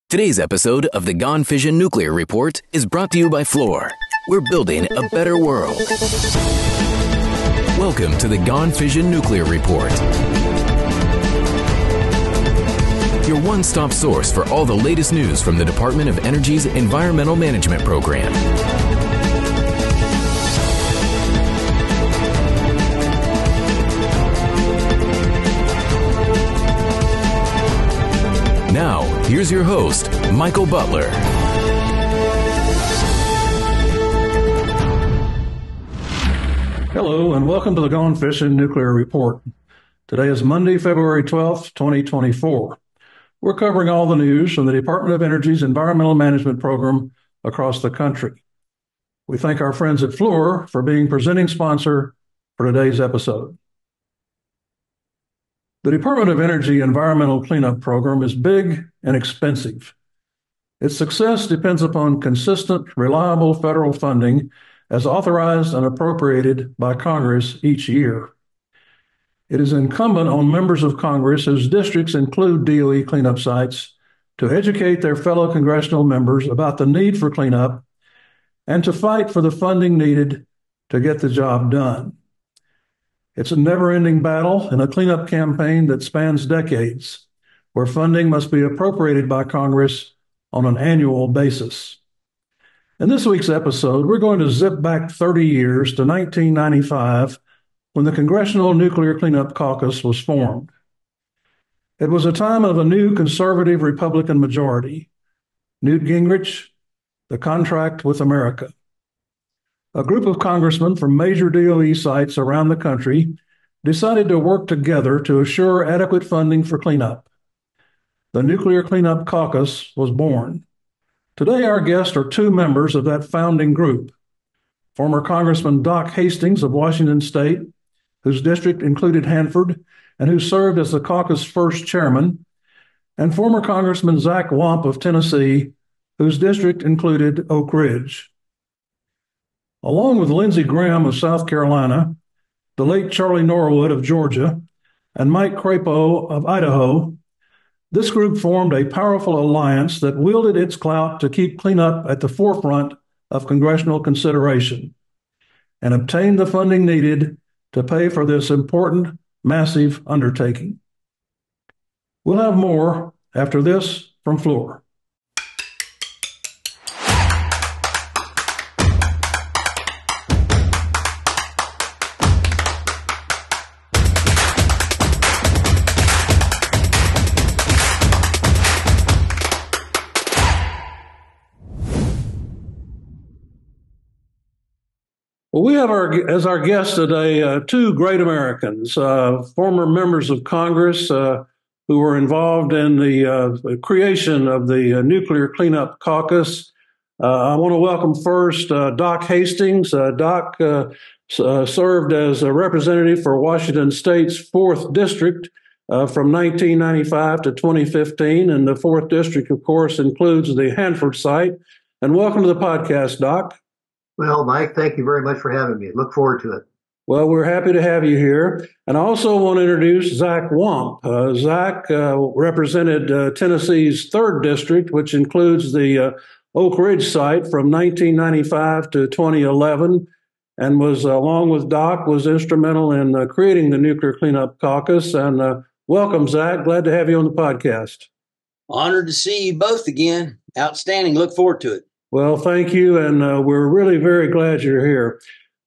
Today's episode of the Gone Fission Nuclear Report is brought to you by Fluor. We're building a better world. Welcome to the Gone Fission Nuclear Report. Your one-stop source for all the latest news from the Department of Energy's Environmental Management Program. Now, here's your host, Michael Butler. Hello, and welcome to the Gone Fission Nuclear Report. Today is Monday, February 12th, 2024. We're covering all the news from the Department of Energy's Environmental Management Program across the country. We thank our friends at Fluor for being presenting sponsor for today's episode. The Department of Energy Environmental Cleanup Program is big and expensive. Its success depends upon consistent, reliable federal funding as authorized and appropriated by Congress each year. It is incumbent on members of Congress whose districts include DOE cleanup sites to educate their fellow congressional members about the need for cleanup and to fight for the funding needed to get the job done. It's a never-ending battle and a cleanup campaign that spans decades, where funding must be appropriated by Congress on an annual basis. In this week's episode, we're going to zip back 30 years to 1995 when the Congressional Nuclear Cleanup Caucus was formed. It was a time of a new conservative Republican majority. Newt Gingrich, the contract with America. A group of congressmen from major DOE sites around the country decided to work together to assure adequate funding for cleanup. The Nuclear Cleanup Caucus was born. Today, our guests are two members of that founding group. Former Congressman Doc Hastings of Washington State, whose district included Hanford and who served as the caucus first chairman, and former Congressman Zach Wamp of Tennessee, whose district included Oak Ridge. Along with Lindsey Graham of South Carolina, the late Charlie Norwood of Georgia, and Mike Crapo of Idaho, this group formed a powerful alliance that wielded its clout to keep cleanup at the forefront of congressional consideration and obtained the funding needed to pay for this important, massive undertaking. We'll have more after this from Fluor. Well, we have as our guests today two great Americans, former members of Congress who were involved in the creation of the Nuclear Cleanup Caucus. I want to welcome first Doc Hastings. Doc served as a representative for Washington State's 4th District from 1995 to 2015, and the 4th District, of course, includes the Hanford site. And welcome to the podcast, Doc. Well, Mike, thank you very much for having me. Look forward to it. Well, we're happy to have you here. And I also want to introduce Zach Wamp. Zach represented Tennessee's 3rd District, which includes the Oak Ridge site from 1995 to 2011, and was, along with Doc, was instrumental in creating the Nuclear Cleanup Caucus. And welcome, Zach. Glad to have you on the podcast. Honored to see you both again. Outstanding. Look forward to it. Well, thank you, and we're really very glad you're here.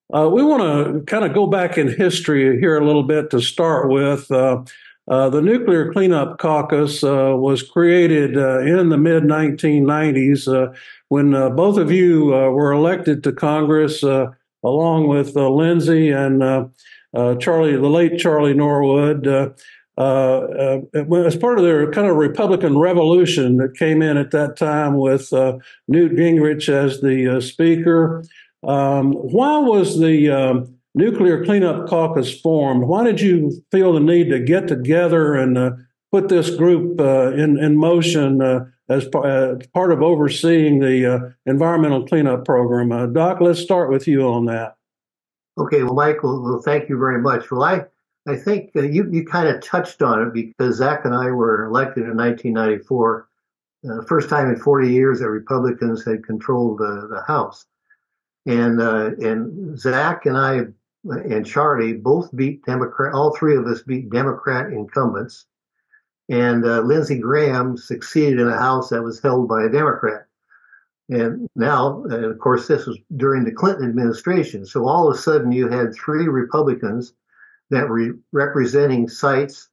We want to kind of go back in history here a little bit to start with. The Nuclear Cleanup Caucus was created in the mid-1990s when both of you were elected to Congress, along with Lindsey and Charlie, the late Charlie Norwood. As part of their kind of Republican revolution that came in at that time with Newt Gingrich as the speaker. Why was the Nuclear Cleanup Caucus formed? Why did you feel the need to get together and put this group in motion as part of overseeing the environmental cleanup program? Doc, let's start with you on that. Okay, well, Michael, thank you very much. Well, I think you kind of touched on it because Zach and I were elected in 1994 first time in 40 years that Republicans had controlled the House. And Zach and I and Charlie both beat Democrat. All three of us beat Democrat incumbents. And Lindsey Graham succeeded in a House that was held by a Democrat. And now, of course, this was during the Clinton administration. So all of a sudden, you had three Republicans that were representing sites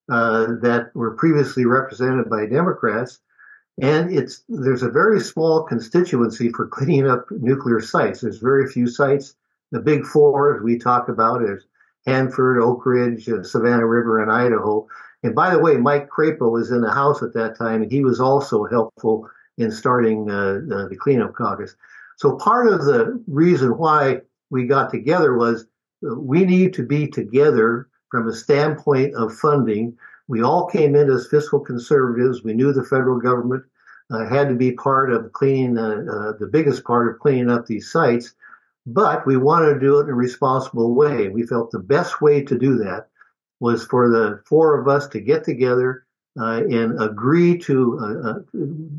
that were previously represented by Democrats. And there's a very small constituency for cleaning up nuclear sites. There's very few sites. The big four, as we talk about, is Hanford, Oak Ridge, Savannah River, and Idaho. And by the way, Mike Crapo was in the House at that time, and he was also helpful in starting the Cleanup Caucus. So part of the reason why we got together was we need to be together from a standpoint of funding. We all came in as fiscal conservatives. We knew the federal government had to be part of cleaning, the biggest part of cleaning up these sites, but we wanted to do it in a responsible way. We felt the best way to do that was for the four of us to get together and agree to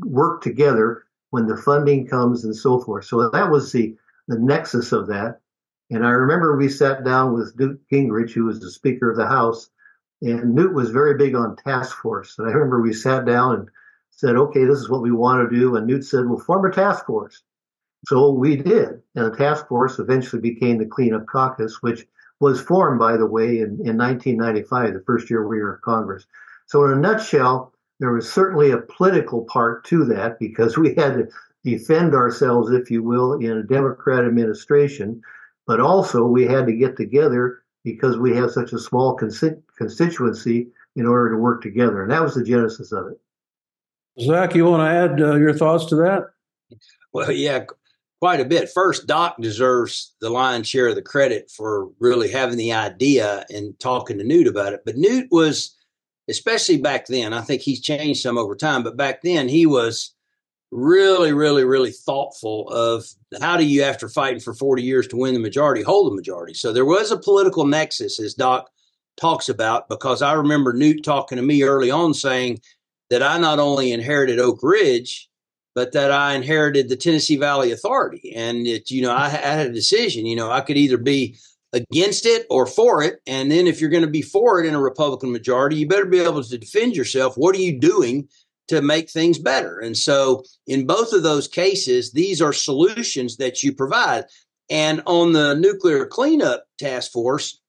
work together when the funding comes and so forth. So that was the nexus of that. And I remember we sat down with Newt Gingrich, who was the Speaker of the House, and Newt was very big on task force. And I remember we sat down and said, okay, this is what we want to do. And Newt said, well, form a task force. So we did. And the task force eventually became the Cleanup Caucus, which was formed, by the way, in 1995, the first year we were in Congress. So in a nutshell, there was certainly a political part to that because we had to defend ourselves, if you will, in a Democrat administration. But also we had to get together because we have such a small constituency in order to work together. And that was the genesis of it. Zach, you want to add your thoughts to that? Well, yeah, quite a bit. First, Doc deserves the lion's share of the credit for really having the idea and talking to Newt about it. But Newt was, especially back then, I think he's changed some over time, but back then he was really, really, really thoughtful of how do you, after fighting for 40 years to win the majority, hold the majority. So there was a political nexus, as Doc talks about, because I remember Newt talking to me early on saying that I not only inherited Oak Ridge, but that I inherited the Tennessee Valley Authority. And I had a decision, I could either be against it or for it. And then if you're going to be for it in a Republican majority, you better be able to defend yourself. What are you doing to make things better? And so in both of those cases, these are solutions that you provide. And on the Nuclear Cleanup Task Force,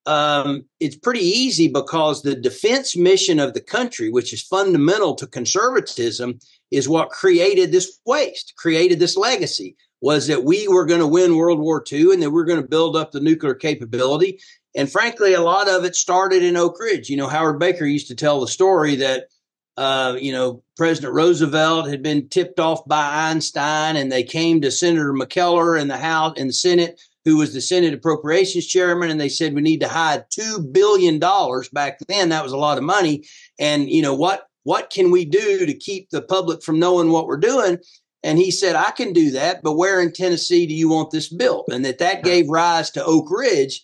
it's pretty easy because the defense mission of the country, which is fundamental to conservatism, is what created this waste, created this legacy, was that we were going to win World War II and that we're going to build up the nuclear capability. And frankly, a lot of it started in Oak Ridge. Howard Baker used to tell the story that, President Roosevelt had been tipped off by Einstein, and they came to Senator McKellar in the House and the Senate, who was the Senate Appropriations Chairman, and they said we need to hide $2 billion. Back then, that was a lot of money. And what can we do to keep the public from knowing what we're doing? And he said, I can do that, but where in Tennessee do you want this built? And that gave rise to Oak Ridge.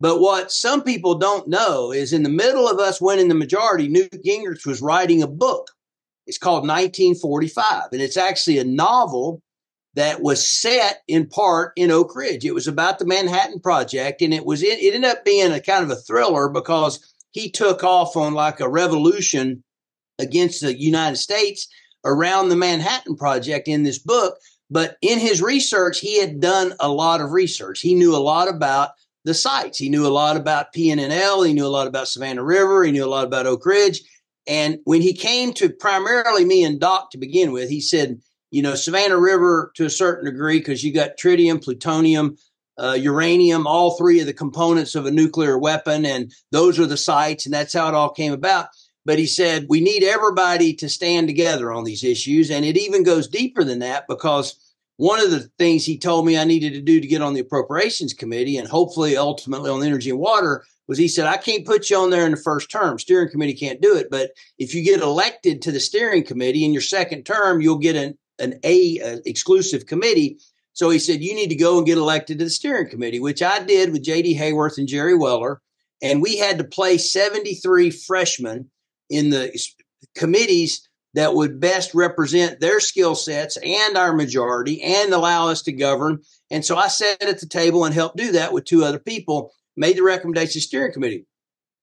But what some people don't know is in the middle of us winning the majority, Newt Gingrich was writing a book. It's called 1945, and it's actually a novel that was set in part in Oak Ridge. It was about the Manhattan Project, and it ended up being a kind of a thriller because he took off on like a revolution against the United States around the Manhattan Project in this book. But in his research, he had done a lot of research. He knew a lot about the sites. He knew a lot about PNNL. He knew a lot about Savannah River. He knew a lot about Oak Ridge. And when he came to primarily me and Doc to begin with, he said, Savannah River to a certain degree, because you got tritium, plutonium, uranium, all three of the components of a nuclear weapon. And those are the sites. And that's how it all came about. But he said, we need everybody to stand together on these issues. And it even goes deeper than that, because one of the things he told me I needed to do to get on the Appropriations Committee and hopefully ultimately on the Energy and Water was he said, I can't put you on there in the first term. Steering committee can't do it. But if you get elected to the steering committee in your second term, you'll get an exclusive committee. So he said, you need to go and get elected to the steering committee, which I did with J.D. Hayworth and Jerry Weller. And we had to place 73 freshmen in the committees that would best represent their skill sets and our majority and allow us to govern. And so I sat at the table and helped do that with two other people, made the recommendation steering committee.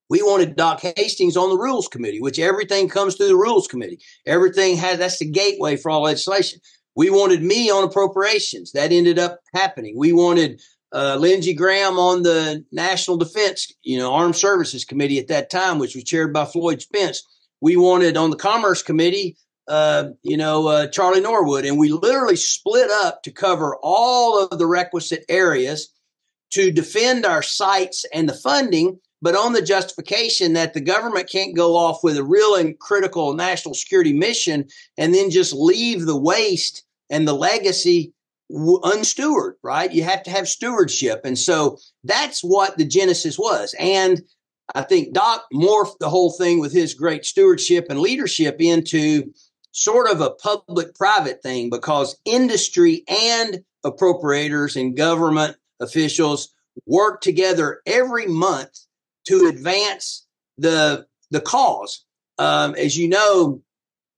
We wanted Doc Hastings on the Rules Committee, which everything comes through the Rules Committee. That's the gateway for all legislation. We wanted me on appropriations. That ended up happening. We wanted Lindsey Graham on the National Defense, Armed Services Committee at that time, which was chaired by Floyd Spence. We wanted on the Commerce Committee, Charlie Norwood, and we literally split up to cover all of the requisite areas to defend our sites and the funding, but on the justification that the government can't go off with a real and critical national security mission and then just leave the waste and the legacy unstewarded, right? You have to have stewardship. And so that's what the genesis was. And I think Doc morphed the whole thing with his great stewardship and leadership into sort of a public-private thing, because industry and appropriators and government officials work together every month to advance the cause. As you know,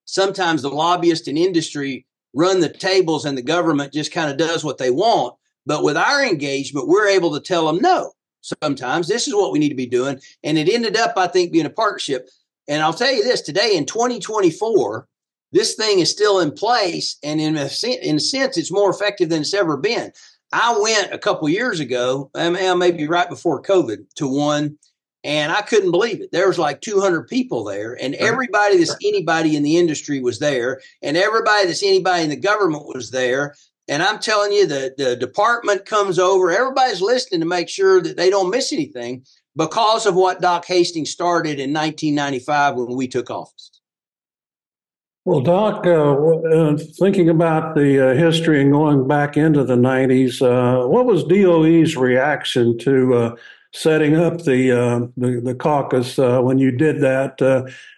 sometimes the lobbyists and industry run the tables and the government just kind of does what they want. But with our engagement, we're able to tell them, no, sometimes this is what we need to be doing. And it ended up, I think, being a partnership. And I'll tell you this, today in 2024, this thing is still in place. And in a sense, it's more effective than it's ever been. I went a couple years ago, maybe right before COVID, to one, and I couldn't believe it. There was like 200 people there, and everybody that's anybody in the industry was there, and everybody that's anybody in the government was there. And I'm telling you, the department comes over. Everybody's listening to make sure that they don't miss anything because of what Doc Hastings started in 1995 when we took office. Well, Doc, thinking about the history and going back into the 90s, what was DOE's reaction to setting up the caucus when you did that?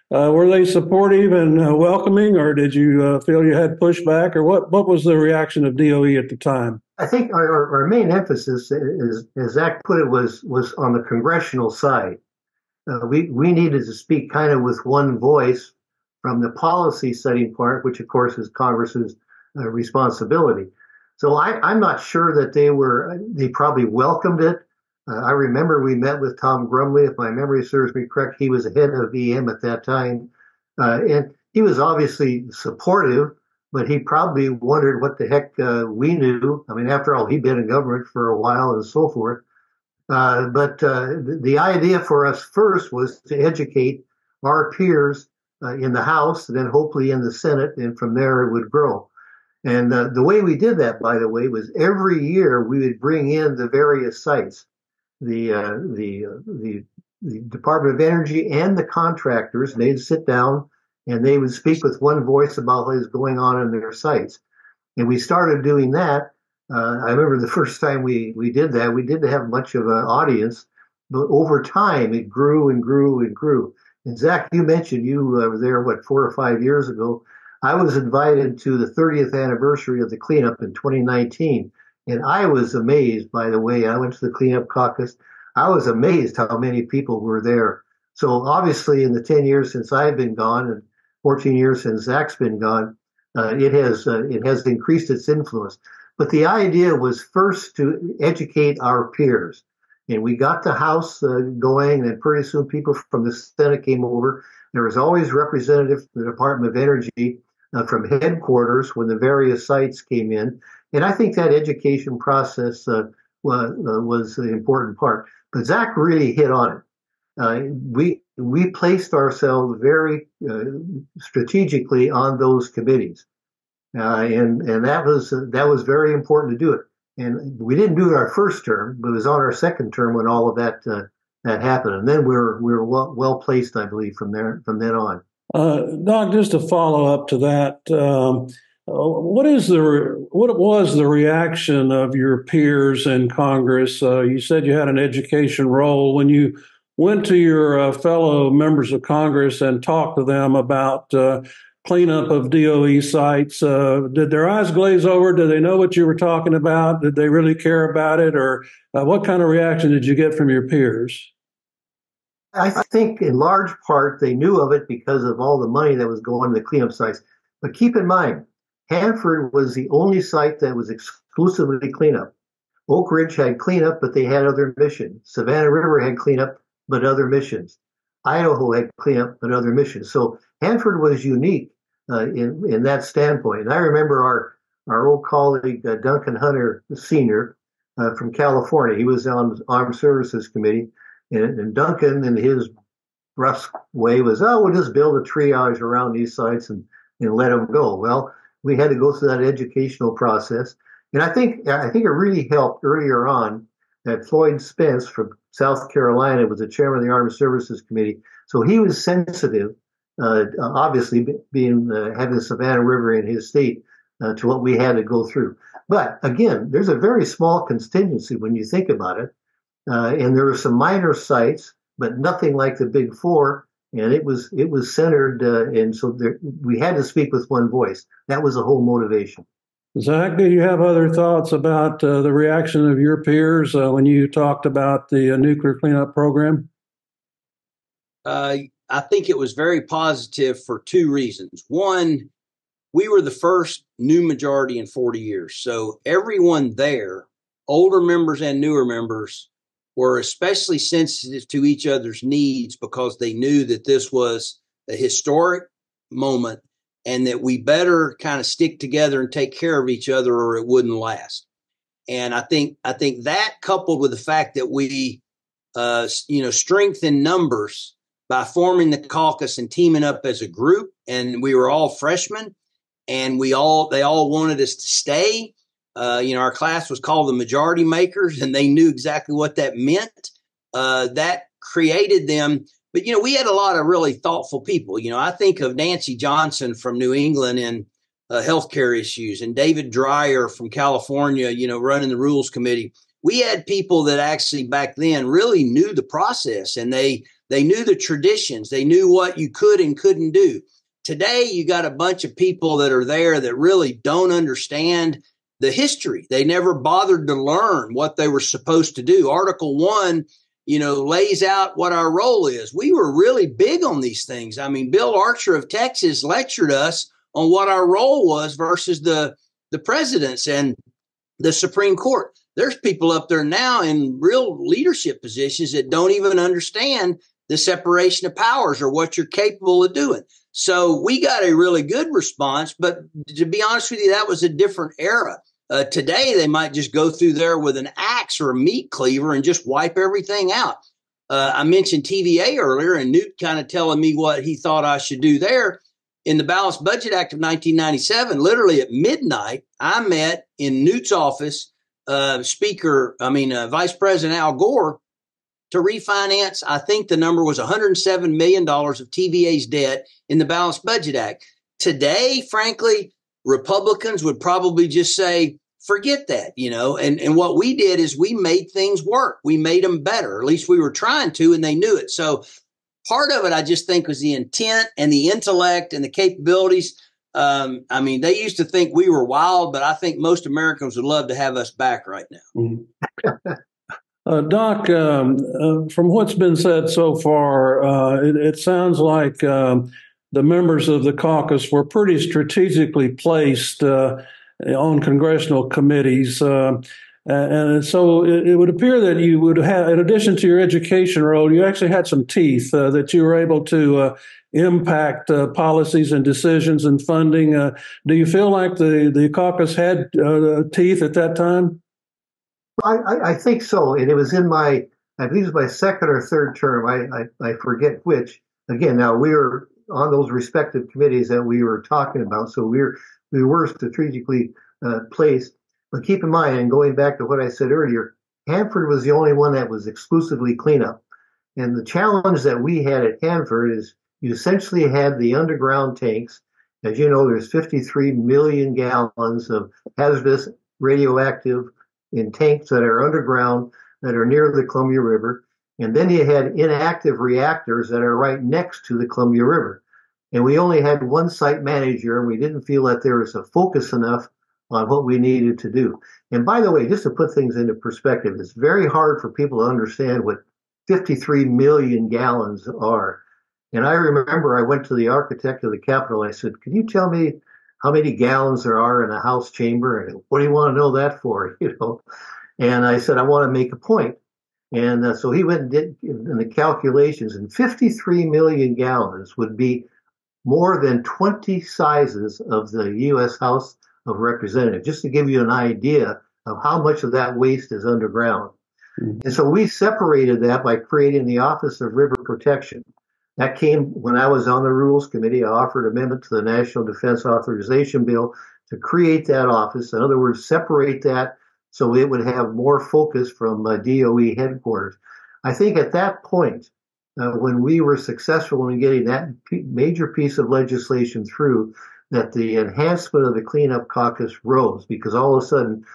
Were they supportive and welcoming, or did you feel you had pushback, or what was the reaction of DOE at the time? I think our main emphasis, as Zach put it, was on the congressional side. We needed to speak kind of with one voice from the policy setting part, which of course is Congress's responsibility. So I'm not sure that they probably welcomed it. I remember we met with Tom Grumley, if my memory serves me correct. He was the head of EM at that time. And he was obviously supportive, but he probably wondered what the heck we knew. I mean, after all, he'd been in government for a while and so forth. But the idea for us first was to educate our peers in the House, and then hopefully in the Senate, and from there it would grow. And the way we did that, by the way, was every year we would bring in the various sites, the Department of Energy and the contractors. And they'd sit down and they would speak with one voice about what is going on in their sites. And we started doing that. I remember the first time we did that, we didn't have much of an audience, but over time it grew and grew and grew. And Zach, you mentioned you were there, 4 or 5 years ago. I was invited to the 30th anniversary of the cleanup in 2019. And I was amazed, by the way. I went to the Cleanup Caucus. I was amazed how many people were there. So obviously in the 10 years since I've been gone and 14 years since Zach's been gone, it has increased its influence. But the idea was first to educate our peers. And we got the House going, and pretty soon people from the Senate came over. There was always representatives from the Department of Energy from headquarters when the various sites came in. And I think that education process was the important part. But Zach really hit on it. We placed ourselves very strategically on those committees. And that was very important to do it. And we didn't do it our first term, but it was on our second term when all of that happened. And then we were well placed, I believe, from then on. Doc, just to follow up to that, what was the reaction of your peers in Congress? You said you had an education role. When you went to your fellow members of Congress and talked to them about cleanup of DOE sites, did their eyes glaze over? Did they know what you were talking about? Did they really care about it? Or what kind of reaction did you get from your peers? I think in large part they knew of it because of all the money that was going to the cleanup sites. But keep in mind, Hanford was the only site that was exclusively cleanup. Oak Ridge had cleanup, but they had other missions. Savannah River had cleanup, but other missions. Idaho had cleanup, but other missions. So Hanford was unique in that standpoint. And I remember our old colleague Duncan Hunter Sr. From California. He was on the Armed Services Committee, and Duncan, in his brusque way, was, oh, we'll just build a triage around these sites and let them go. Well, we had to go through that educational process. And I think it really helped earlier on that Floyd Spence from South Carolina was the chairman of the Armed Services Committee. So he was sensitive, obviously being having the Savannah River in his state, to what we had to go through. But again, there's a very small contingency when you think about it. And there were some minor sites, but nothing like the big four. And it was centered, and so we had to speak with one voice. That was the whole motivation. Zach, do you have other thoughts about the reaction of your peers when you talked about the nuclear cleanup program? I think it was very positive for two reasons. One, we were the first new majority in 40 years. So everyone there, older members and newer members, were especially sensitive to each other's needs because they knew that this was a historic moment and that we better kind of stick together and take care of each other or it wouldn't last. And I think that, coupled with the fact that we, strengthened numbers by forming the caucus and teaming up as a group, and we were all freshmen, and they all wanted us to stay. Our class was called the Majority Makers, and they knew exactly what that meant. That created them. But, we had a lot of really thoughtful people. I think of Nancy Johnson from New England in healthcare issues, and David Dreyer from California, running the Rules Committee. We had people that actually back then really knew the process, and they knew the traditions. They knew what you could and couldn't do. Today, you got a bunch of people that are there that really don't understand the history. They never bothered to learn what they were supposed to do. Article 1, lays out what our role is. We were really big on these things. I mean, Bill Archer of Texas lectured us on what our role was versus the presidents and the Supreme Court. There's people up there now in real leadership positions that don't even understand the separation of powers or what you're capable of doing. So we got a really good response, but to be honest with you, that was a different era. Today, they might just go through there with an axe or a meat cleaver and just wipe everything out. I mentioned TVA earlier, and Newt kind of telling me what he thought I should do there. In the Balanced Budget Act of 1997, literally at midnight, I met in Newt's office, Vice President Al Gore, to refinance. I think the number was $107 million of TVA's debt in the Balanced Budget Act. Today, frankly, Republicans would probably just say, forget that, and what we did is we made things work. We made them better. At least we were trying to, and they knew it. So part of it, I just think, was the intent and the intellect and the capabilities. They used to think we were wild, but I think most Americans would love to have us back right now. Doc, from what's been said so far, it sounds like the members of the caucus were pretty strategically placed on congressional committees. And so it would appear that you would have, in addition to your education role, you actually had some teeth, that you were able to impact policies and decisions and funding. Do you feel like the caucus had teeth at that time? I think so. And it was in I believe it was my second or third term. I forget which. Again, now we were on those respective committees that we were talking about. So we were strategically placed. But keep in mind, and going back to what I said earlier, Hanford was the only one that was exclusively cleanup. And the challenge that we had at Hanford is you essentially had the underground tanks. As you know, there's 53 million gallons of hazardous radioactive in tanks that are underground, that are near the Columbia River. And then you had inactive reactors that are right next to the Columbia River. And we only had one site manager, and we didn't feel that there was a focus enough on what we needed to do. And by the way, just to put things into perspective, it's very hard for people to understand what 53 million gallons are. And I remember I went to the architect of the Capitol. I said, "Can you tell me how many gallons there are in a House chamber?" And what do you want to know that for? And I said, "I want to make a point." And so he went and did in the calculations, and 53 million gallons would be more than 20 sizes of the U.S. House of Representatives, just to give you an idea of how much of that waste is underground. Mm-hmm. And so we separated that by creating the Office of River Protection. That came when I was on the Rules Committee. I offered amendment to the National Defense Authorization Bill to create that office. In other words, separate that so it would have more focus from DOE headquarters. I think at that point, when we were successful in getting that major piece of legislation through, that the enhancement of the Cleanup Caucus rose, because all of a sudden,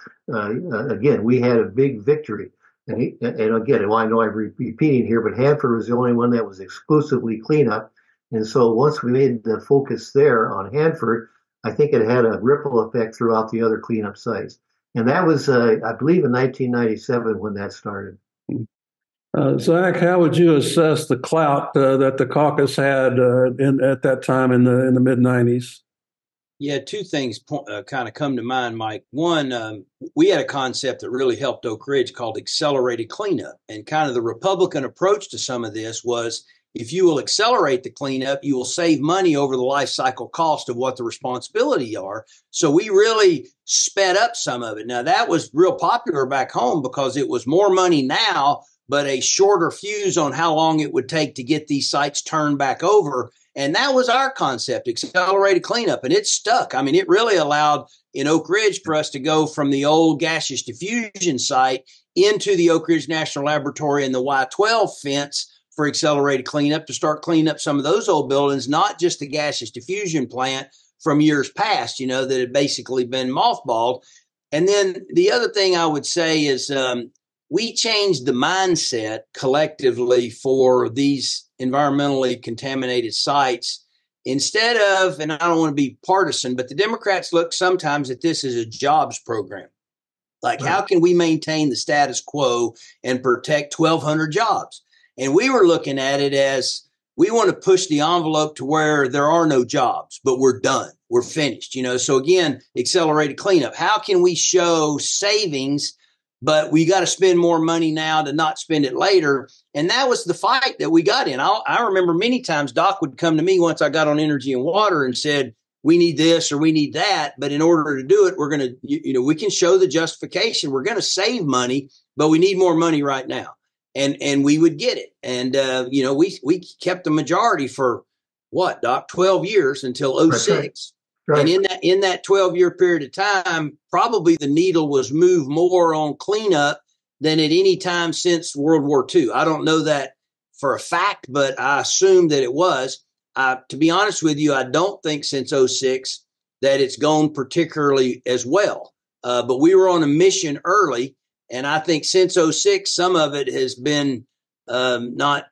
again, we had a big victory. And again, I know I'm repeating here, but Hanford was the only one that was exclusively cleanup. And so once we made the focus there on Hanford, I think it had a ripple effect throughout the other cleanup sites. And that was, I believe, in 1997 when that started. Zach, how would you assess the clout that the caucus had at that time in the mid-90s? Yeah, two things kind of come to mind, Mike. One, we had a concept that really helped Oak Ridge called accelerated cleanup. And kind of the Republican approach to some of this was, if you will accelerate the cleanup, you will save money over the life cycle cost of what the responsibility are. So we really sped up some of it. Now, that was real popular back home because it was more money now, but a shorter fuse on how long it would take to get these sites turned back over. And that was our concept, accelerated cleanup. And it stuck. I mean, it really allowed in Oak Ridge for us to go from the old gaseous diffusion site into the Oak Ridge National Laboratory and the Y12 fence for accelerated cleanup to start cleaning up some of those old buildings, not just the gaseous diffusion plant from years past, that had basically been mothballed. And then the other thing I would say is we changed the mindset collectively for these environmentally contaminated sites. Instead of, and I don't want to be partisan, but the Democrats look sometimes at this as a jobs program. Like, right. How can we maintain the status quo and protect 1,200 jobs? And we were looking at it as we want to push the envelope to where there are no jobs, but we're done. We're finished. So again, accelerated cleanup. How can we show savings, but we got to spend more money now to not spend it later? And that was the fight that we got in. I remember many times Doc would come to me once I got on energy and water and said, we need this or we need that. But in order to do it, we're going to, we can show the justification. We're going to save money, but we need more money right now. And we would get it. And, we kept the majority for what, Doc, 12 years until 2006. Right. And in that 12-year period of time, probably the needle was moved more on cleanup than at any time since World War II. I don't know that for a fact, but I assume that it was. To be honest with you, I don't think since 2006 that it's gone particularly as well. But we were on a mission early. And I think since 2006, some of it has been not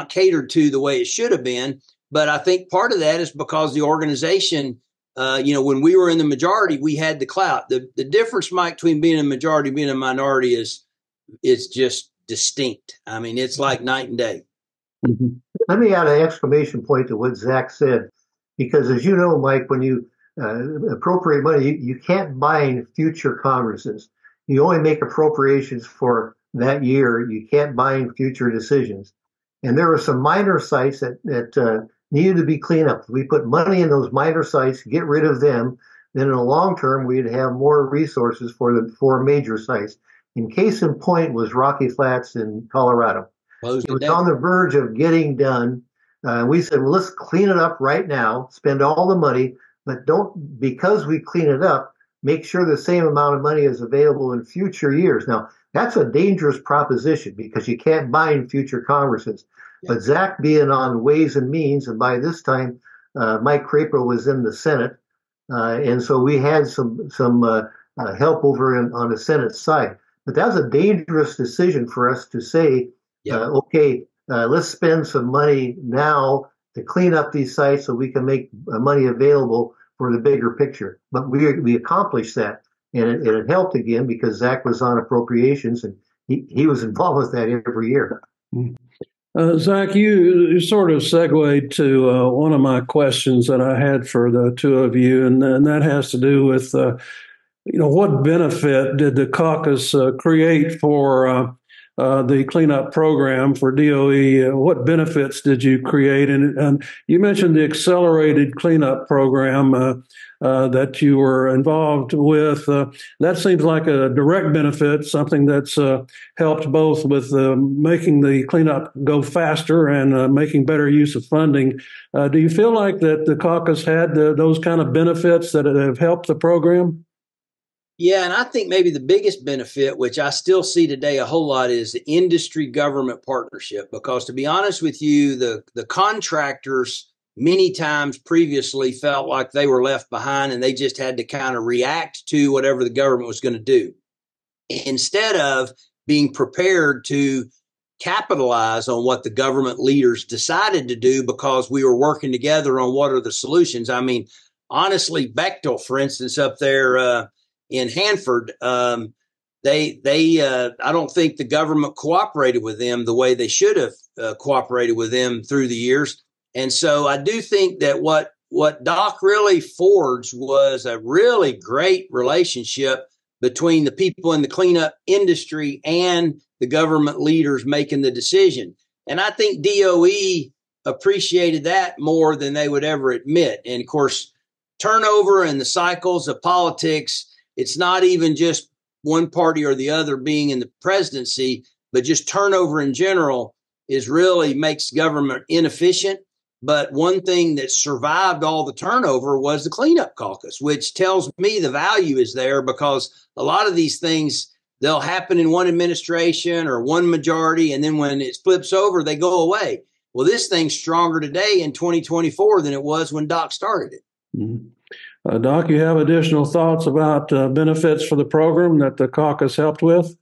catered to the way it should have been. But I think part of that is because the organization, when we were in the majority, we had the clout. The difference, Mike, between being a majority and being a minority is just distinct. I mean, it's like night and day. Mm-hmm. Let me add an exclamation point to what Zach said, because as you know, Mike, when you appropriate money, you can't bind future Congresses. You only make appropriations for that year. You can't bind future decisions. And there were some minor sites that needed to be cleaned up. We put money in those minor sites, get rid of them. Then in the long term, we'd have more resources for the four major sites. In case in point was Rocky Flats in Colorado. It was on the verge of getting done. We said, well, let's clean it up right now, spend all the money, but because we clean it up, make sure the same amount of money is available in future years. Now, that's a dangerous proposition because you can't bind future Congresses. Yeah. But Zach being on Ways and Means, and by this time, Mike Crapo was in the Senate. And so we had some help over on the Senate side. But that was a dangerous decision for us to say, let's spend some money now to clean up these sites so we can make money available for the bigger picture. But we accomplished that. And it helped again because Zach was on appropriations and he was involved with that every year. Zach, you sort of segued to one of my questions that I had for the two of you, and that has to do with, what benefit did the caucus create for the cleanup program for DOE? What benefits did you create? And you mentioned the accelerated cleanup program that you were involved with. That seems like a direct benefit, something that's helped both with making the cleanup go faster and making better use of funding. Do you feel like that the caucus had those kind of benefits that have helped the program? Yeah, and I think maybe the biggest benefit, which I still see today a whole lot, is the industry government partnership. Because to be honest with you, the contractors many times previously felt like they were left behind and they just had to kind of react to whatever the government was going to do, instead of being prepared to capitalize on what the government leaders decided to do because we were working together on what are the solutions. I mean, honestly, Bechtel, for instance, up there in Hanford, I don't think the government cooperated with them the way they should have cooperated with them through the years. And so I do think that what Doc really forged was a really great relationship between the people in the cleanup industry and the government leaders making the decision. And I think DOE appreciated that more than they would ever admit. And of course, turnover and the cycles of politics, it's not even just one party or the other being in the presidency, but just turnover in general really makes government inefficient. But one thing that survived all the turnover was the cleanup caucus, which tells me the value is there, because a lot of these things, they'll happen in one administration or one majority, and then when it flips over, they go away. Well, this thing's stronger today in 2024 than it was when Doc started it. Mm-hmm. Doc, you have additional thoughts about benefits for the program that the caucus helped with?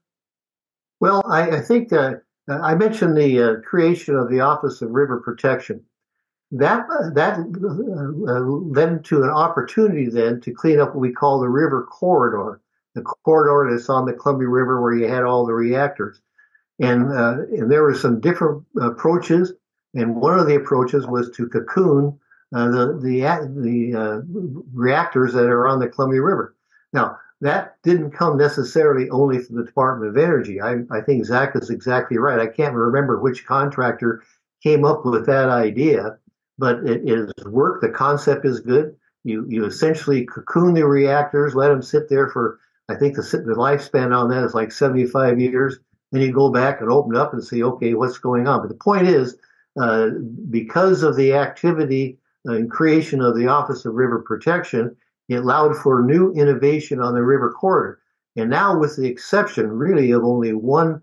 Well, I think I mentioned the creation of the Office of River Protection. That led to an opportunity then to clean up what we call the river corridor, the corridor that's on the Columbia River where you had all the reactors. And there were some different approaches, and one of the approaches was to cocoon the reactors that are on the Columbia River. Now, that didn't come necessarily only from the Department of Energy. I think Zach is exactly right. I can't remember which contractor came up with that idea, but it is work. The concept is good. You essentially cocoon the reactors, let them sit there for, I think the lifespan on that is like 75 years. Then you go back and open up and say, okay, what's going on? But the point is, because of the activity and creation of the Office of River Protection, it allowed for new innovation on the river corridor. And now, with the exception really of only one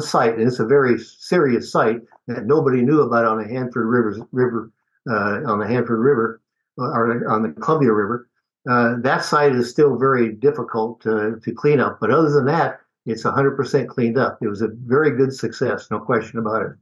site, and it's a very serious site that nobody knew about on the Hanford River, on the Columbia River. That site is still very difficult to clean up. But other than that, it's 100% cleaned up. It was a very good success, no question about it.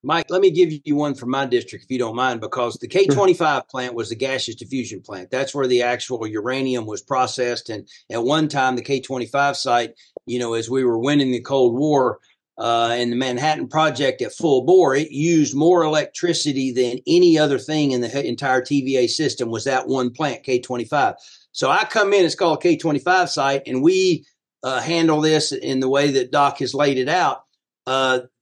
Mike, let me give you one from my district, if you don't mind, because the K-25 plant was the gaseous diffusion plant. That's where the actual uranium was processed. And at one time, the K-25 site, as we were winning the Cold War and the Manhattan Project at full bore, it used more electricity than any other thing in the entire TVA system was that one plant, K-25. So I come in, it's called K-25 site, and we handle this in the way that Doc has laid it out.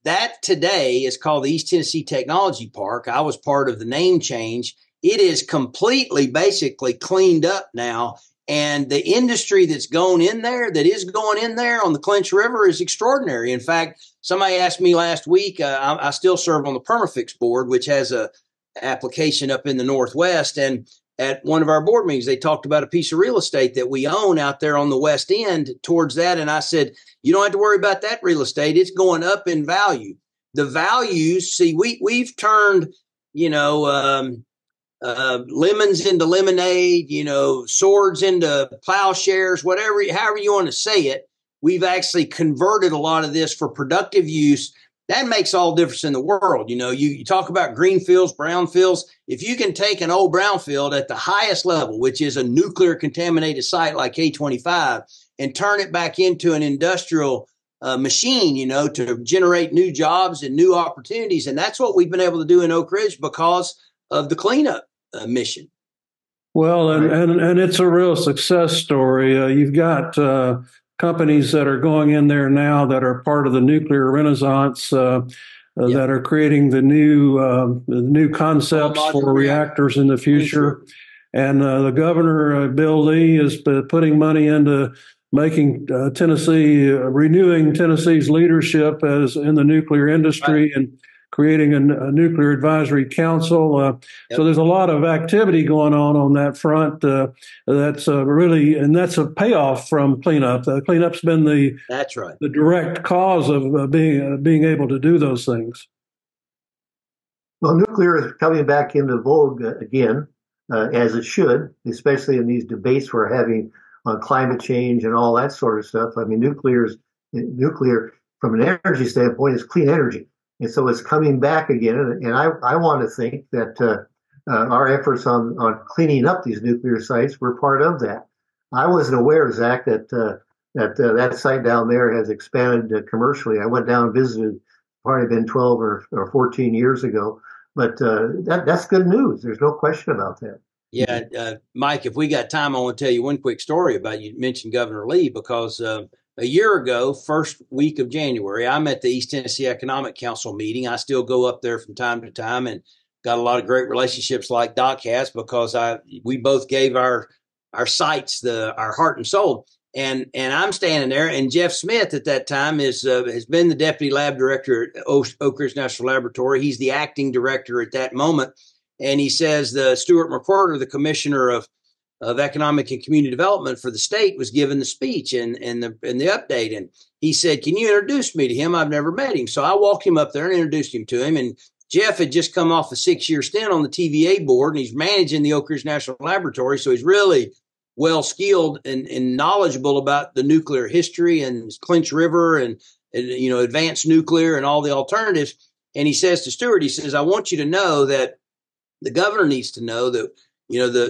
That today is called the East Tennessee Technology Park. I was part of the name change. It is completely, basically cleaned up now. And the industry that is going in there on the Clinch River is extraordinary. In fact, somebody asked me last week, I still serve on the Permafix board, which has a application up in the Northwest. And at one of our board meetings, they talked about a piece of real estate that we own out there on the West End towards that. And I said, you don't have to worry about that real estate. It's going up in value. The values, see, we've turned, lemons into lemonade, swords into plowshares, however you want to say it. We've actually converted a lot of this for productive use. That makes all the difference in the world. You talk about greenfields, brownfields. If you can take an old brownfield at the highest level, which is a nuclear contaminated site like K-25, and turn it back into an industrial machine, to generate new jobs and new opportunities. And that's what we've been able to do in Oak Ridge because of the cleanup mission. Well, and it's a real success story. You've got companies that are going in there now that are part of the nuclear renaissance that are creating the new concepts for reactors in the future. And the governor, Bill Lee, is putting money into making renewing Tennessee's leadership as in the nuclear industry and creating a nuclear advisory council. So there's a lot of activity going on that front. That's that's a payoff from cleanup. Cleanup's been the direct cause of being able to do those things. Well, nuclear is coming back into vogue again, as it should, especially in these debates we're having on climate change and all that sort of stuff. I mean, nuclear from an energy standpoint is clean energy. And so it's coming back again. And I want to think that our efforts on cleaning up these nuclear sites were part of that. I wasn't aware, Zach, that site down there has expanded commercially. I went down and visited, probably been 12 or 14 years ago. But that's good news. There's no question about that. Yeah, Mike, if we got time, I want to tell you one quick story about you mentioned Governor Lee, because a year ago, first week of January, I'm at the East Tennessee Economic Council meeting. I still go up there from time to time and got a lot of great relationships like Doc has, because we both gave our sites our heart and soul. And I'm standing there, and Jeff Smith at that time has been the deputy lab director at Oak Ridge National Laboratory. He's the acting director at that moment. And he says Stuart McWhorter, the commissioner of economic and community development for the state, was given the speech and the update. And he said, "Can you introduce me to him? I've never met him." So I walked him up there and introduced him to him. And Jeff had just come off a 6-year stint on the TVA board, and he's managing the Oak Ridge National Laboratory. So he's really well skilled and knowledgeable about the nuclear history and Clinch River and advanced nuclear and all the alternatives. And he says to Stuart, he says, "I want you to know that the governor needs to know that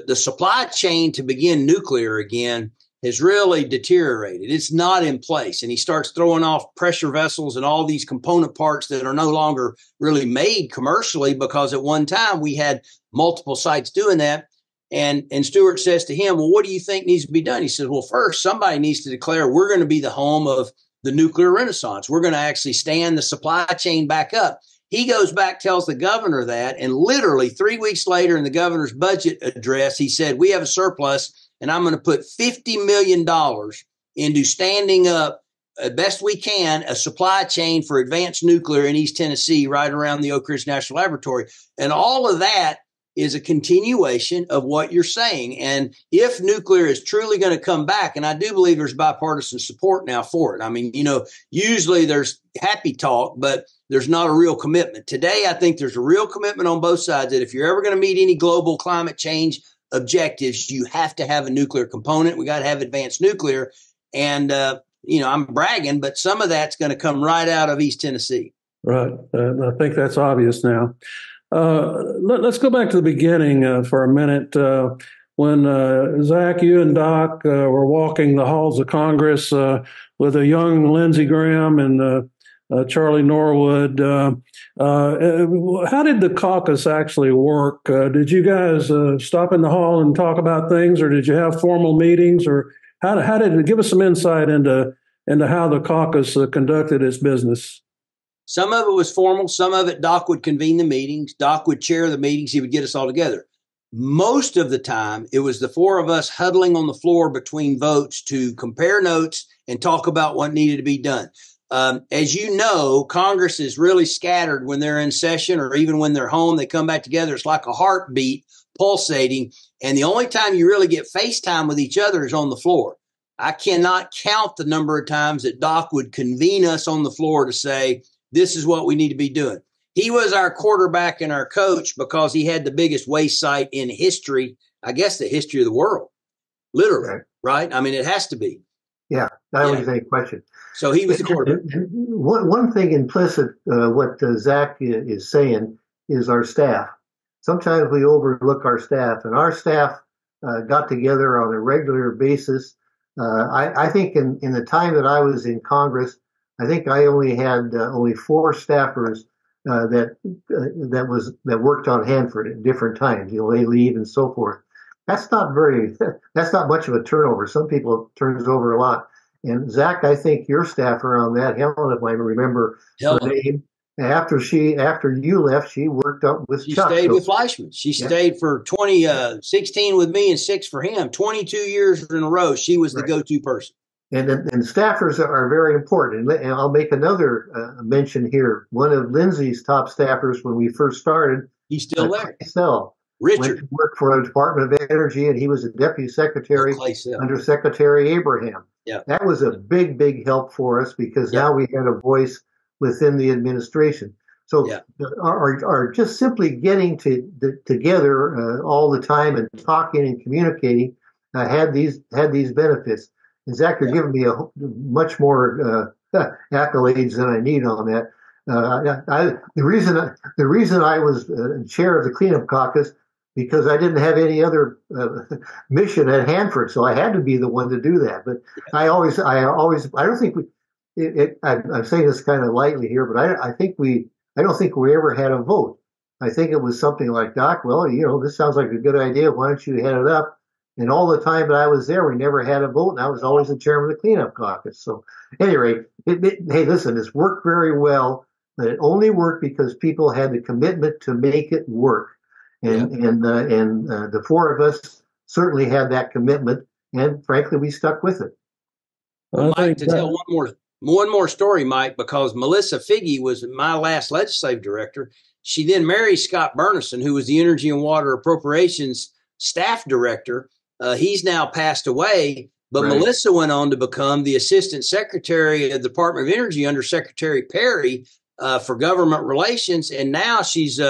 the supply chain to begin nuclear again has really deteriorated. It's not in place." And he starts throwing off pressure vessels and all these component parts that are no longer really made commercially, because at one time we had multiple sites doing that. And Stuart says to him, "Well, what do you think needs to be done?" He says, "Well, first, somebody needs to declare we're going to be the home of the nuclear renaissance. We're going to actually stand the supply chain back up." He goes back, tells the governor that, and literally 3 weeks later in the governor's budget address, he said, "We have a surplus, and I'm going to put $50 million into standing up, best we can, a supply chain for advanced nuclear in East Tennessee, right around the Oak Ridge National Laboratory." And all of that is a continuation of what you're saying. And if nuclear is truly going to come back, and I do believe there's bipartisan support now for it. I mean, usually there's happy talk, but there's not a real commitment. Today, I think there's a real commitment on both sides that if you're ever going to meet any global climate change objectives, you have to have a nuclear component. We got to have advanced nuclear. And, I'm bragging, but some of that's going to come right out of East Tennessee. Right. I think that's obvious now. Let's go back to the beginning for a minute. When Zach, you and Doc were walking the halls of Congress with a young Lindsey Graham and Charlie Norwood, how did the caucus actually work? Did you guys stop in the hall and talk about things, or did you have formal meetings, or how did it give us some insight into how the caucus conducted its business? Some of it was formal. Some of it, Doc would convene the meetings. Doc would chair the meetings. He would get us all together. Most of the time, it was the four of us huddling on the floor between votes to compare notes and talk about what needed to be done. As you know, Congress is really scattered when they're in session, or even when they're home. They come back together. It's like a heartbeat pulsating. And the only time you really get FaceTime with each other is on the floor. I cannot count the number of times that Doc would convene us on the floor to say, "This is what we need to be doing." He was our quarterback and our coach because he had the biggest waste site in history, I guess the history of the world, literally, right? I mean, it has to be. Yeah, that was any question. So he was the quarterback. One thing implicit, what Zach is saying, is our staff. Sometimes we overlook our staff, and our staff got together on a regular basis. I think in the time that I was in Congress, I think I only had only 4 staffers that worked on Hanford at different times. They leave and so forth. That's not much of a turnover. Some people it turns over a lot. And Zach, I think your staffer on that, Helen, if I remember her name, after you left, she worked up with Chuck. She stayed with Fleischman. She stayed for 16 with me and 6 for him. 22 years in a row, she was the go-to person. And staffers are very important. And I'll make another mention here. One of Lindsay's top staffers when we first started, he's still there. Richard worked for the Department of Energy, and he was a deputy secretary under Secretary Abraham. Yeah, that was a big help for us because now we had a voice within the administration. So are just simply getting together all the time and talking and communicating had these benefits. And Zach, you're giving me a much more accolades than I need on that. The reason I was chair of the cleanup caucus because I didn't have any other mission at Hanford, so I had to be the one to do that. But I don't think I'm saying this kind of lightly here, but I don't think we ever had a vote. I think it was something like, Doc, well, this sounds like a good idea. Why don't you head it up? And all the time that I was there, we never had a vote, and I was always the chairman of the cleanup caucus. So, at any rate, hey, listen, it's worked very well, but it only worked because people had the commitment to make it work. And the 4 of us certainly had that commitment, and frankly, we stuck with it. I'd like to tell one more story, Mike, because Melissa Figge was my last legislative director. She then married Scott Burnison, who was the Energy and Water Appropriations staff director. He's now passed away, but Melissa went on to become the assistant secretary of the Department of Energy under Secretary Perry for government relations, and now she's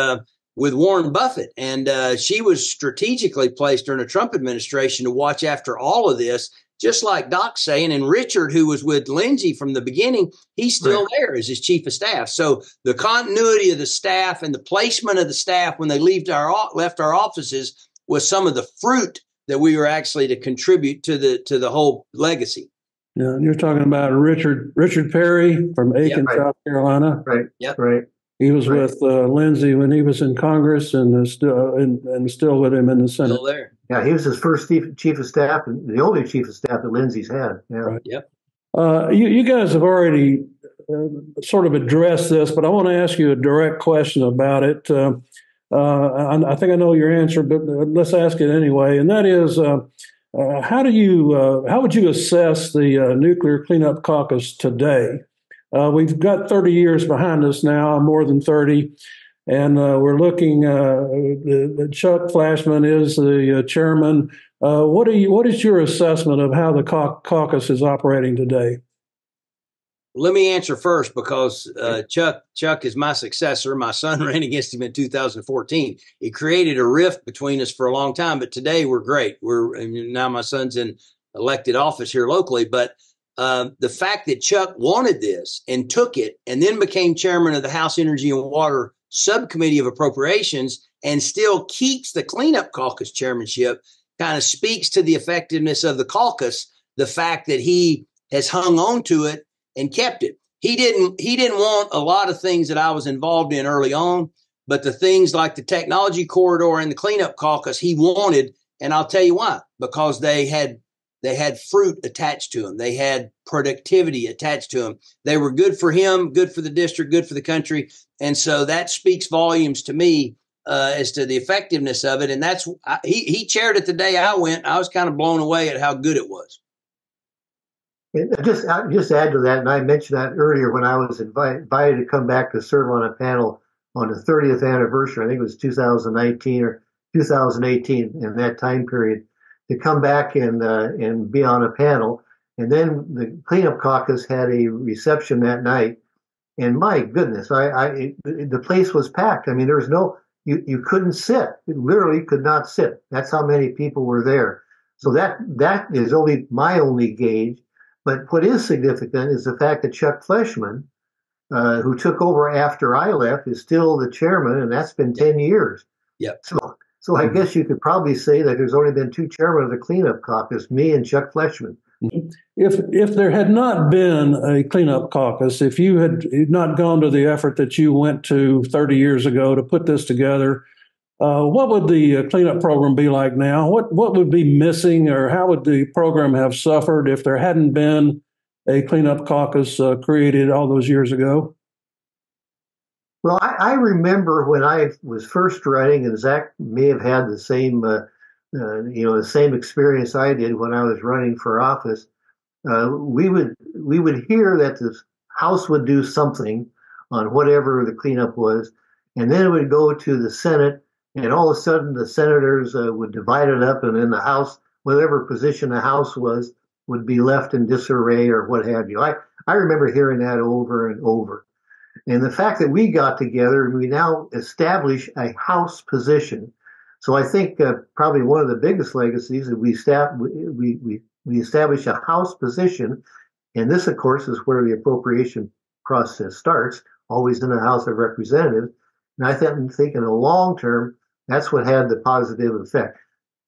with Warren Buffett. And she was strategically placed during the Trump administration to watch after all of this, just like Doc's saying. And Richard, who was with Lindsay from the beginning, he's still there as his chief of staff. So the continuity of the staff and the placement of the staff when they left our offices was some of the fruit that we were actually to contribute to the whole legacy. Yeah, and you're talking about Richard Perry from Aiken, South Carolina. Right. Yep. Right. He was with Lindsay when he was in Congress, and still with him in the Senate. Still there. Yeah, he was his first chief of staff, and the only chief of staff that Lindsay's had. Yeah. Right. Yep. You guys have already sort of addressed this, but I want to ask you a direct question about it. I think I know your answer, but let's ask it anyway. And that is, how would you assess the Nuclear Cleanup Caucus today? We've got 30 years behind us now, more than 30, and we're looking. Chuck Fleischman is the chairman. What is your assessment of how the caucus is operating today? Let me answer first because Chuck is my successor. My son ran against him in 2014. It created a rift between us for a long time, but today we're great. Now my son's in elected office here locally, but the fact that Chuck wanted this and took it and then became chairman of the House Energy and Water Subcommittee of Appropriations and still keeps the Cleanup Caucus chairmanship kind of speaks to the effectiveness of the caucus, the fact that he has hung on to it and kept it. He didn't want a lot of things that I was involved in early on, but the things like the technology corridor and the cleanup caucus he wanted, and I'll tell you why, because they had fruit attached to them. They had productivity attached to them. They were good for him, good for the district, good for the country. And so that speaks volumes to me as to the effectiveness of it. And he chaired it the day I went. I was kind of blown away at how good it was. And just add to that, and I mentioned that earlier when I was invited to come back to serve on a panel on the 30th anniversary. I think it was 2019 or 2018 in that time period, to come back and be on a panel. And then the cleanup caucus had a reception that night, and my goodness, the place was packed. I mean, there was you couldn't sit. You literally could not sit. That's how many people were there. So that is my only gauge. But what is significant is the fact that Chuck Fleischman, who took over after I left, is still the chairman, and that's been 10 years. Yep. So I guess you could probably say that there's only been 2 chairmen of the cleanup caucus, me and Chuck Fleischman. If there had not been a cleanup caucus, if you had not gone to the effort that you went to 30 years ago to put this together, what would the cleanup program be like now? What would be missing, or how would the program have suffered if there hadn't been a cleanup caucus created all those years ago? Well, I remember when I was first running, and Zach may have had the same, the same experience I did when I was running for office. We would hear that the House would do something on whatever the cleanup was, and then it would go to the Senate, and all of a sudden the senators would divide it up, and in the House, whatever position the House was, would be left in disarray or what have you. I remember hearing that over and over. And the fact that we got together and we now establish a House position. So I think probably one of the biggest legacies is we establish a House position. And this, of course, is where the appropriation process starts, always in the House of Representatives. And I think in the long term, that's what had the positive effect.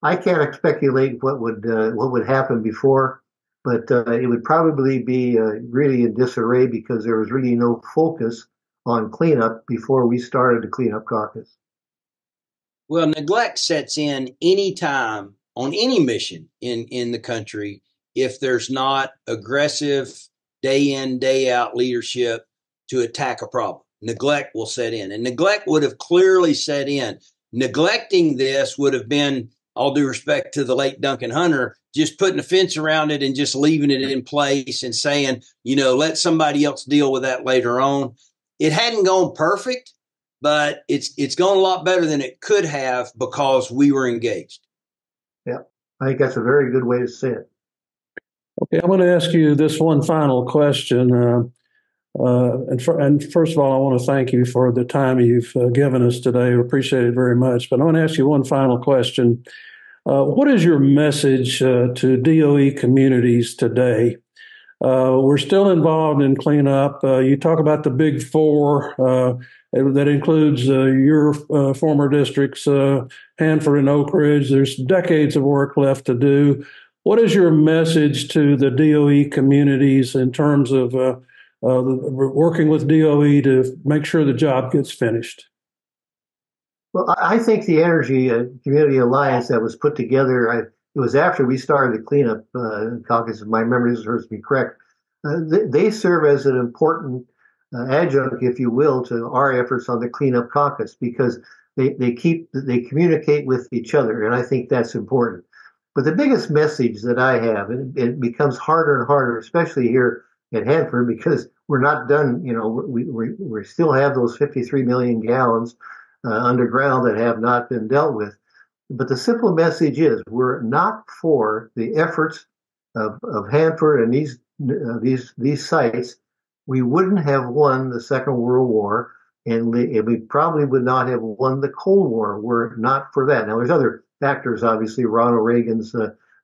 I can't speculate what would happen before, but it would probably be really in disarray because there was really no focus on cleanup before we started the Cleanup Caucus. Well, neglect sets in any time on any mission in the country if there's not aggressive day in, day out leadership to attack a problem. Neglect will set in, and neglect would have clearly set in. Neglecting this would have been, all due respect to the late Duncan Hunter, just putting a fence around it and just leaving it in place and saying, let somebody else deal with that later on. It hadn't gone perfect, but it's gone a lot better than it could have because we were engaged. Yeah, I think that's a very good way to say it. Okay, I'm going to ask you this one final question. And first of all, I want to thank you for the time you've given us today. We appreciate it very much. But I want to ask you one final question. What is your message to DOE communities today? We're still involved in cleanup. You talk about the big four. That includes your former districts, Hanford and Oak Ridge. There's decades of work left to do. What is your message to the DOE communities in terms of working with DOE to make sure the job gets finished? Well, I think the Energy Community Alliance that was put together, it was after we started the Cleanup Caucus, if my memory serves me correct. They serve as an important adjunct, if you will, to our efforts on the Cleanup Caucus because they communicate with each other, and I think that's important. But the biggest message that I have, and it becomes harder and harder, especially here at Hanford, because we're not done. We still have those 53 million gallons underground that have not been dealt with. But the simple message is, we're not for the efforts of Hanford and these sites. We wouldn't have won the Second World War, and we probably would not have won the Cold War were it not for that. Now, there's other factors, obviously, Ronald Reagan's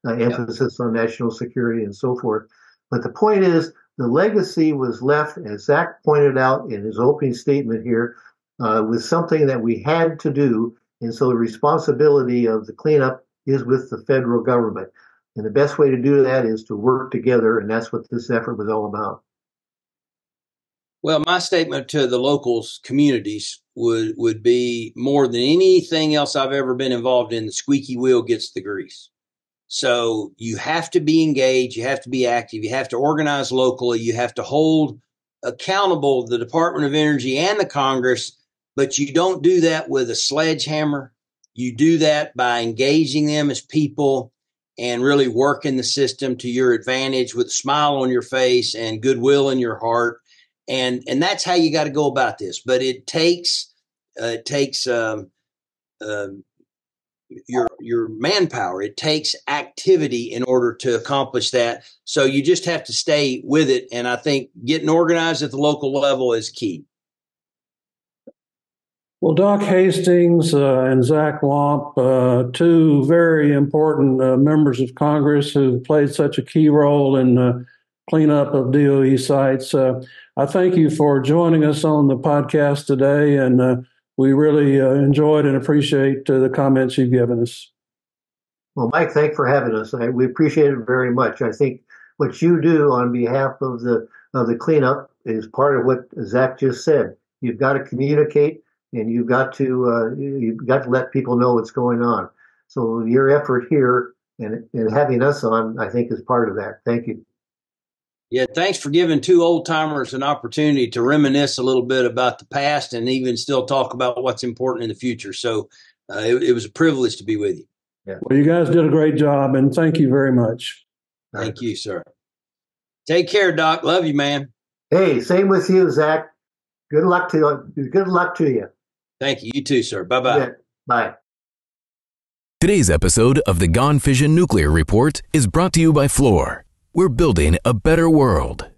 emphasis on national security and so forth. But the point is, the legacy was left, as Zach pointed out in his opening statement here, with something that we had to do. And so the responsibility of the cleanup is with the federal government. And the best way to do that is to work together. And that's what this effort was all about. Well, my statement to the locals communities would be, more than anything else I've ever been involved in, the squeaky wheel gets the grease. So you have to be engaged. You have to be active. You have to organize locally. You have to hold accountable the Department of Energy and the Congress. But you don't do that with a sledgehammer. You do that by engaging them as people and really working the system to your advantage with a smile on your face and goodwill in your heart. And that's how you got to go about this. But it takes your manpower. It takes activity in order to accomplish that. So you just have to stay with it. And I think getting organized at the local level is key. Well, Doc Hastings and Zach Wamp, two very important members of Congress who played such a key role in cleanup of DOE sites. I thank you for joining us on the podcast today, and we really enjoyed and appreciate the comments you've given us. Well, Mike, thanks for having us. We appreciate it very much. I think what you do on behalf of the cleanup is part of what Zach just said. You've got to communicate, and you've got to let people know what's going on. So your effort here and having us on, I think, is part of that. Thank you. Yeah, thanks for giving two old timers an opportunity to reminisce a little bit about the past and even still talk about what's important in the future. So it was a privilege to be with you. Yeah. Well, you guys did a great job, and thank you very much. Thank you, sir. Take care, Doc. Love you, man. Hey, same with you, Zach. Good luck to you. Thank you. You too, sir. Bye-bye. Yeah. Bye. Today's episode of the Gone Fission Nuclear Report is brought to you by Fluor. We're building a better world.